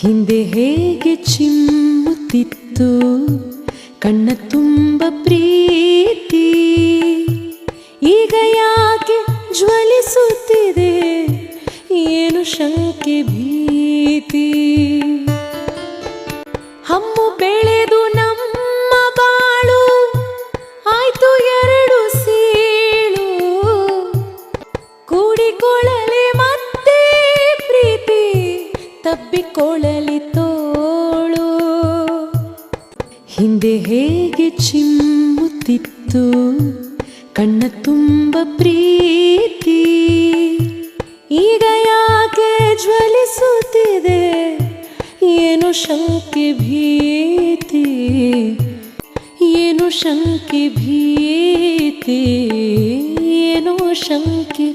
ಹಿಂದೆ ಹೇಗೆ ಚಿಮ್ಮುತ್ತಿತ್ತು ಕಣ್ಣ ತುಂಬ ಪ್ರೀತಿ, ಈಗ ಯಾಕೆ ಜ್ವಲಿಸುತ್ತಿದೆ ಏನು ಶಂಕೆ ಭೀತಿ. ಹಮ್ಮು ಬೆಳೆದು ನಮ್ಮ ಬಾಳು ಆಯ್ತು ಎರಡು ಸೀಳು, ಕೂಡಿಕೊಳ್ಳಲಿ ಮತ್ತೆ ಪ್ರೀತಿ ತಬ್ಬಿಕೊಳ್ಳಲಿ ತೋಳು. ಹಿಂದೆ ಹೇಗೆ ಚಿಮ್ಮುತ್ತಿತ್ತು ಕಣ್ಣ ತುಂಬ ಪ್ರೀತಿ, ಈಗ ಯಾಕೆ ಜ್ವಲಿಸುತ್ತಿದೆ ಏನು ಶಂಕೆ ಭೀತಿ, ಏನು ಶಂಕೆ ಭೀತಿ, ಏನು ಶಂಕೆ